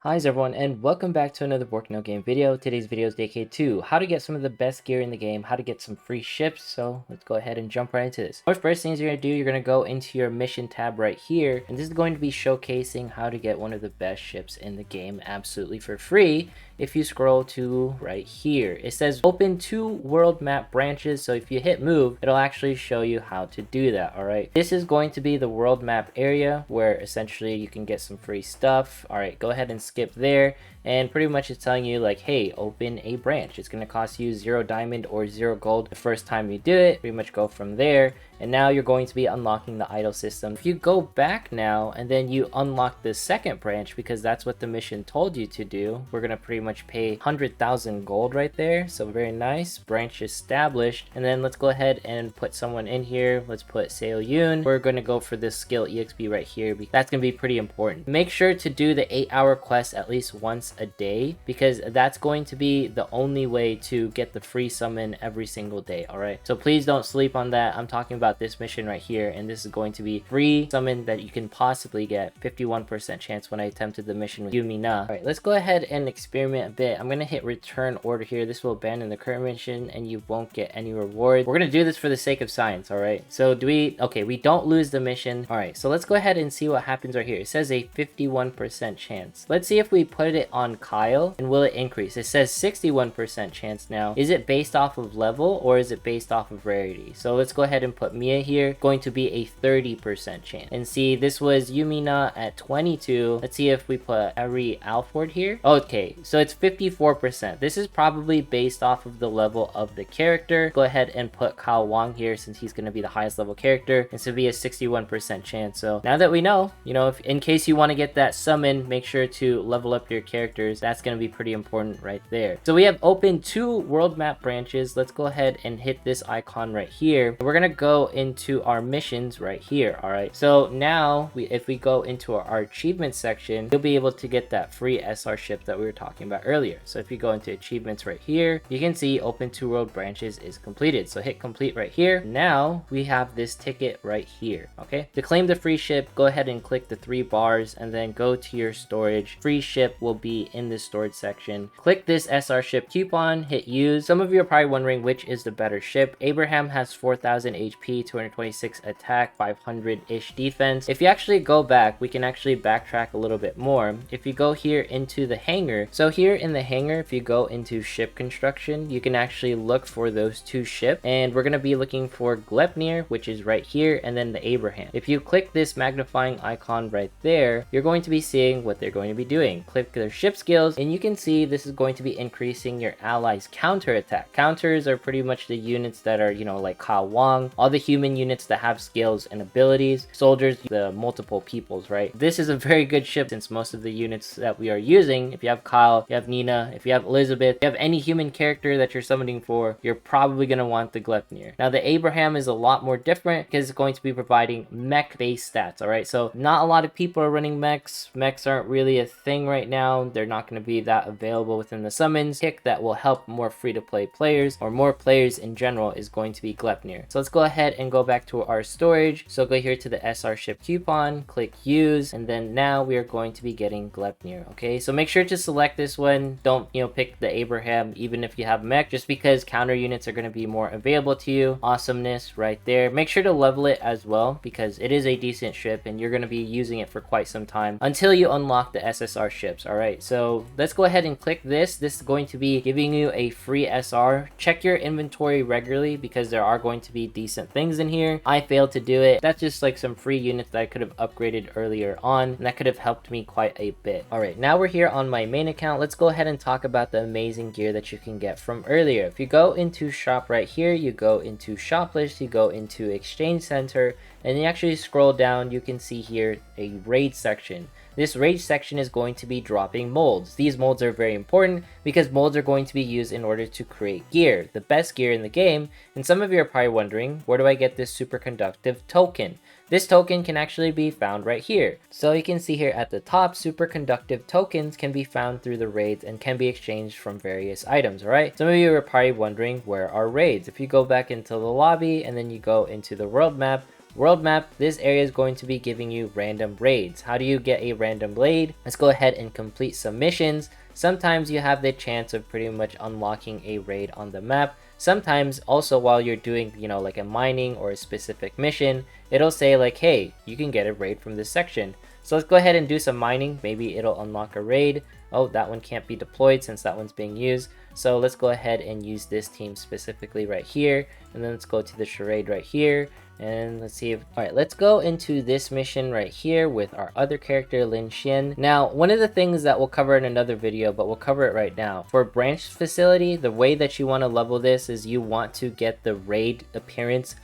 Hi everyone, and welcome back to another Work No Game video. Today's video is dedicated to how to get some of the best gear in the game, how to get some free ships. So let's go ahead and jump right into this. One of the first things you're going to do, you're going to go into your mission tab right here, and this is going to be showcasing how to get one of the best ships in the game absolutely for free. If you scroll to right here, it says open 2 world map branches. So if you hit move, it'll actually show you how to do that. All right, this is going to be the world map area where essentially you can get some free stuff. All right, go ahead and skip there, and pretty much it's telling you like, hey, open a branch. It's going to cost you 0 diamond or 0 gold the first time you do it. Pretty much go from there, and now you're going to be unlocking the idol system. If you go back now and then you unlock the second branch, because that's what the mission told you to do, we're going to pretty much pay 100,000 gold right there. So very nice, branch established. And then let's go ahead and put someone in here. Let's put Seo Yoon. We're going to go for this skill EXP right here, because that's going to be pretty important. Make sure to do the 8-hour quest at least once a day, because that's going to be the only way to get the free summon every single day. All right, so please don't sleep on that. I'm talking about this mission right here, and this is going to be free summon that you can possibly get. 51% chance when I attempted the mission with Yumina. All right, let's go ahead and experiment a bit. I'm gonna hit return order here. This will abandon the current mission and you won't get any reward. We're gonna do this for the sake of science. All right, so okay, we don't lose the mission. All right, so let's go ahead and see what happens right here. It says a 51% chance. Let's see if we put it on Kyle, and will it increase? It says 61% chance now. Is it based off of level or is it based off of rarity? So let's go ahead and put Mia here. Going to be a 30% chance. And see, this was Yumina at 22. Let's see if we put Ari Alford here. Okay, so it's 54%. This is probably based off of the level of the character. Go ahead and put Kyle Wong here, since he's going to be the highest level character. It's to be a 61% chance. So now that we know, if in case you want to get that summon, make sure to level up your characters. That's going to be pretty important right there. So we have opened 2 world map branches. Let's go ahead and hit this icon right here. We're going to go into our missions right here. All right, so now if we go into our achievement section, you'll be able to get that free SR ship that we were talking about earlier. So if you go into achievements right here, you can see open 2 world branches is completed. So hit complete right here. Now we have this ticket right here. Okay, to claim the free ship, go ahead and click the 3 bars and then go to your storage. Free ship will be in the storage section. Click this SR ship coupon, hit use. Some of you are probably wondering which is the better ship. Abraham has 4,000 HP, 226 attack, 500-ish defense. If you actually go back, we can actually backtrack a little bit more. If you go here into the hangar, so here in the hangar, if you go into ship construction, you can actually look for those 2 ships, and we're going to be looking for Glepnir, which is right here, and then the Abraham. If you click this magnifying icon right there, you're going to be seeing what they're going to be doing. Click their ship skills, and you can see this is going to be increasing your allies' counter attack. Counters are pretty much the units that are, like Kao Wang, all the human units that have skills and abilities. Soldiers, the multiple peoples, right? This is a very good ship, since most of the units that we are using, if you have Kyle, you have Nina, if you have Elizabeth, if you have any human character that you're summoning for, you're probably going to want the Glepnir. Now the Abraham is a lot more different, because it's going to be providing mech based stats. All right, so not a lot of people are running mechs. Mechs aren't really a thing right now. They're not going to be that available within the summons. Pick that will help more free to play players, or more players in general, is going to be Glepnir. So let's go ahead and go back to our storage. So go here to the SR ship coupon, click use, and then now we are going to be getting Glepnir. Okay, so make sure to select this one. Don't pick the Abraham even if you have mech, just because counter units are going to be more available to you. Awesomeness right there. Make sure to level it as well, because it is a decent ship and you're going to be using it for quite some time until you unlock the SSR ships. All right, so let's go ahead and click this. This is going to be giving you a free SR. Check your inventory regularly, because there are going to be decent things in here. I failed to do it. That's just like some free units that I could have upgraded earlier on, and that could have helped me quite a bit. All right, now we're here on my main account. Let's go ahead and talk about the amazing gear that you can get from earlier. If you go into shop right here, you go into shop list, you go into exchange center, and you actually scroll down, you can see here a raid section. This raid section is going to be dropping molds. These molds are very important, because molds are going to be used in order to create gear, the best gear in the game. And some of you are probably wondering, where do I get this superconductive token? This token can actually be found right here. So you can see here at the top, superconductive tokens can be found through the raids and can be exchanged from various items, alright? Some of you are probably wondering, where are raids? If you go back into the lobby and then you go into the world map, world map, this area is going to be giving you random raids. How do you get a random raid? Let's go ahead and complete some missions. Sometimes you have the chance of pretty much unlocking a raid on the map. Sometimes also while you're doing, like a mining or a specific mission, it'll say like, hey, you can get a raid from this section. So let's go ahead and do some mining. Maybe it'll unlock a raid. Oh, that one can't be deployed since that one's being used. So let's go ahead and use this team specifically right here. And then let's go to the charade right here. And let's see if, all right, let's go into this mission right here with our other character, Lin Xian. Now, one of the things that we'll cover in another video, but we'll cover it right now. For branch facility, the way that you want to level this is you want to get the raid appearance,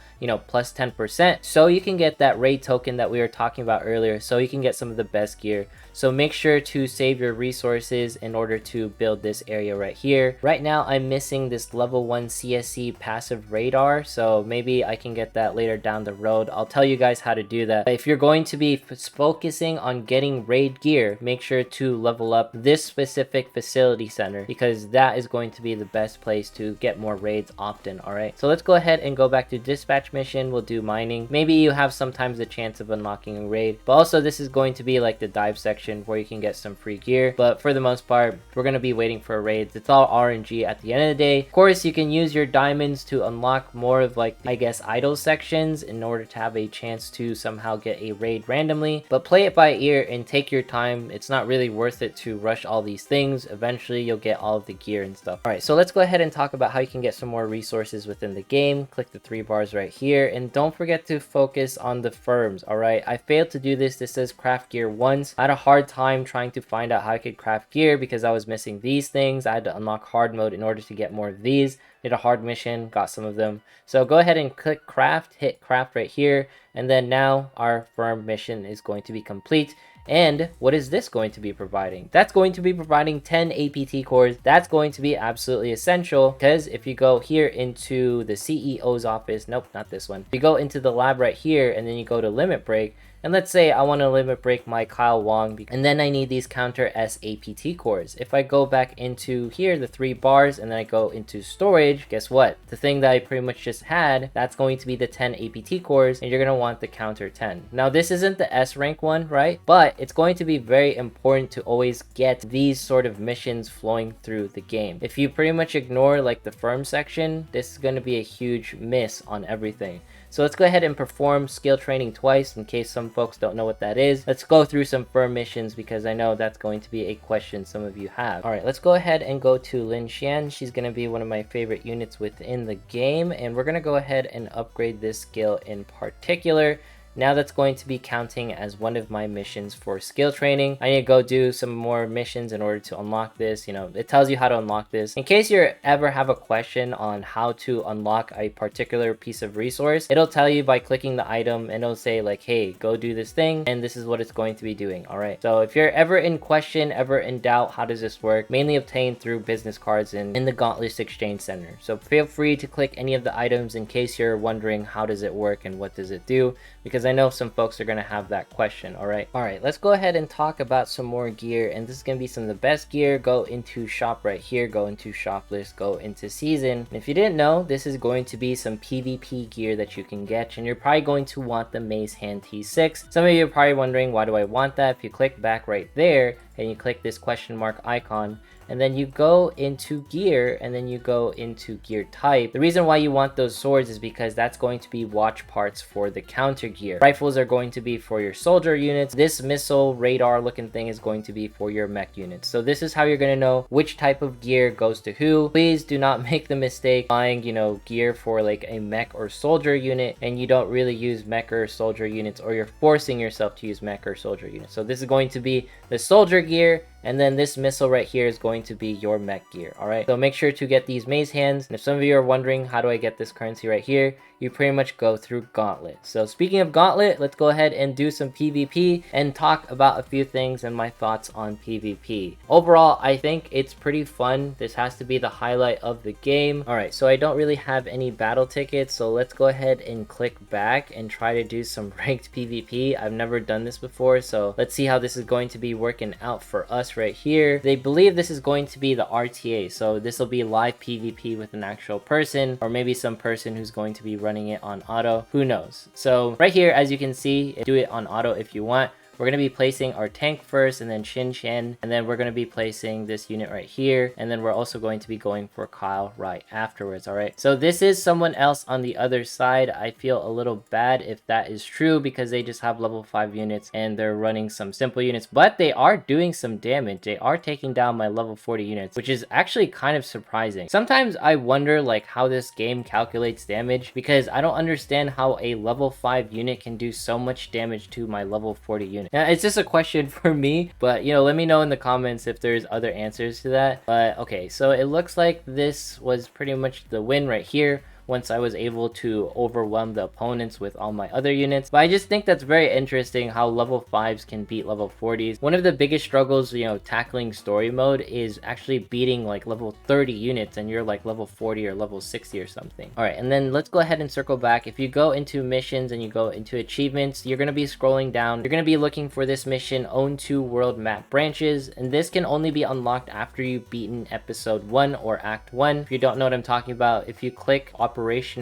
plus 10%. So you can get that raid token that we were talking about earlier. So you can get some of the best gear. So make sure to save your resources in order to build this area right here. Right now, I'm missing this level 1 CSC passive radar. So maybe I can get that later down the road. I'll tell you guys how to do that. If you're going to be focusing on getting raid gear, make sure to level up this specific facility center because that is going to be the best place to get more raids often. All right, so let's go ahead and go back to dispatch mission. We'll do mining. Maybe you have sometimes the chance of unlocking a raid, but also this is going to be like the dive section where you can get some free gear. But for the most part, we're going to be waiting for raids. It's all RNG at the end of the day. Of course, you can use your diamonds to unlock more of like, I guess, idle sections in order to have a chance to somehow get a raid randomly, but play it by ear and take your time. It's not really worth it to rush all these things. Eventually you'll get all of the gear and stuff. All right, so let's go ahead and talk about how you can get some more resources within the game. Click the 3 bars right here and don't forget to focus on the firms. All right, I failed to do this. This says craft gear once. I had a hard time trying to find out how I could craft gear because I was missing these things. I had to unlock hard mode in order to get more of these. Did a hard mission, got some of them. So go ahead and click craft, hit craft right here, and then now our firm mission is going to be complete. And what is this going to be providing? That's going to be providing 10 APT cores. That's going to be absolutely essential because if you go here into the CEO's office, nope, not this one. You go into the lab right here and then you go to limit break. And let's say I want to limit break my Kyle Wong, and then I need these counter S APT cores. If I go back into here, the 3 bars, and then I go into storage, guess what? The thing that I pretty much just had, that's going to be the 10 APT cores, and you're going to want the counter 10. Now, this isn't the S rank one, right? But it's going to be very important to always get these sort of missions flowing through the game. If you pretty much ignore like the firm section, this is going to be a huge miss on everything. So let's go ahead and perform skill training twice in case some folks don't know what that is. Let's go through some firm missions because I know that's going to be a question some of you have. All right, let's go ahead and go to Lin Xian. She's going to be one of my favorite units within the game, and we're going to go ahead and upgrade this skill in particular. Now that's going to be counting as one of my missions for skill training. I need to go do some more missions in order to unlock this. It tells you how to unlock this. In case you ever have a question on how to unlock a particular piece of resource, it'll tell you by clicking the item and it'll say like, hey, go do this thing. And this is what it's going to be doing. All right. So if you're ever in question, ever in doubt, how does this work? Mainly obtained through business cards in the Gauntlet Exchange Center. So feel free to click any of the items in case you're wondering how does it work and what does it do, because I know some folks are going to have that question. All right, let's go ahead and talk about some more gear, and this is going to be some of the best gear. Go into shop right here, go into shop list, go into season. And if you didn't know, this is going to be some PvP gear that you can get, and you're probably going to want the Maze Hand T6. Some of you are probably wondering, why do I want that? If you click back right there and you click this question mark icon, and then you go into gear, and then you go into gear type. The reason why you want those swords is because that's going to be watch parts for the counter gear. Rifles are going to be for your soldier units. This missile radar looking thing is going to be for your mech units. So this is how you're going to know which type of gear goes to who. Please do not make the mistake buying, gear for like a mech or soldier unit and you don't really use mech or soldier units, or you're forcing yourself to use mech or soldier units. So this is going to be the soldier gear, and then this missile right here is going to be your mech gear. All right, so make sure to get these maze hands. And if some of you are wondering, how do I get this currency right here? You pretty much go through Gauntlet. So speaking of Gauntlet, let's go ahead and do some PvP and talk about a few things and my thoughts on PvP. Overall, I think it's pretty fun. This has to be the highlight of the game. All right, so I don't really have any battle tickets, so let's go ahead and click back and try to do some ranked PvP. I've never done this before, so let's see how this is going to be working out for us this right here. They believe this is going to be the RTA, so this will be live PvP with an actual person, or maybe some person who's going to be running it on auto. Who knows? So right here, as you can see, do it on auto if you want. We're going to be placing our tank first, and then Shin Shin, and then we're going to be placing this unit right here, and then we're also going to be going for Kyle right afterwards. All right, so this is someone else on the other side. I feel a little bad if that is true, because they just have level 5 units and they're running some simple units, but they are doing some damage. They are taking down my level 40 units, which is actually kind of surprising. Sometimes I wonder like how this game calculates damage, because I don't understand how a level 5 unit can do so much damage to my level 40 unit. Now, it's just a question for me, but you know, let me know in the comments if there's other answers to that. But okay, so it looks like this was pretty much the win right here, once I was able to overwhelm the opponents with all my other units. But I just think that's very interesting how level 5s can beat level 40s. One of the biggest struggles, you know, tackling story mode is actually beating like level 30 units and you're like level 40 or level 60 or something. All right, and then let's go ahead and circle back. If you go into missions and you go into achievements, you're going to be scrolling down. You're going to be looking for this mission, Own 2 World Map Branches, and this can only be unlocked after you've beaten episode 1 or act 1. If you don't know what I'm talking about, if you click operation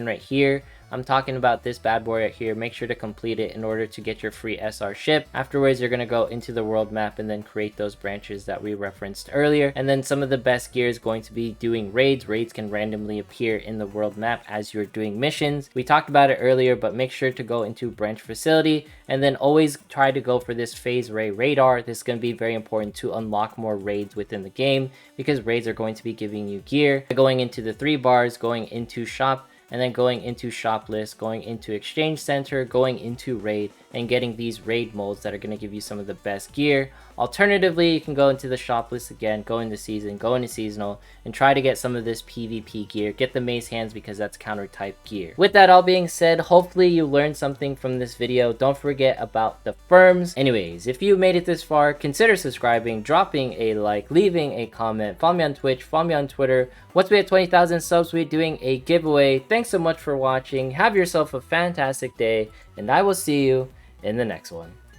right here, I'm talking about this bad boy right here. Make sure to complete it in order to get your free SR ship. Afterwards, you're going to go into the world map and then create those branches that we referenced earlier. And then some of the best gear is going to be doing raids. Raids can randomly appear in the world map as you're doing missions. We talked about it earlier, but make sure to go into branch facility and then always try to go for this phase ray radar. This is going to be very important to unlock more raids within the game, because raids are going to be giving you gear. Going into the 3 bars, going into shop, and then going into shop list, going into exchange center, going into raid, and getting these raid molds that are going to give you some of the best gear. Alternatively, you can go into the shop list again, go into season, go into seasonal, and try to get some of this PvP gear. Get the mace hands, because that's counter type gear. With that all being said, hopefully you learned something from this video. Don't forget about the firms. Anyways, if you made it this far, consider subscribing, dropping a like, leaving a comment, follow me on Twitch, follow me on Twitter. Once we hit 20,000 subs, we're doing a giveaway. Thanks so much for watching. Have yourself a fantastic day, and I will see you in the next one.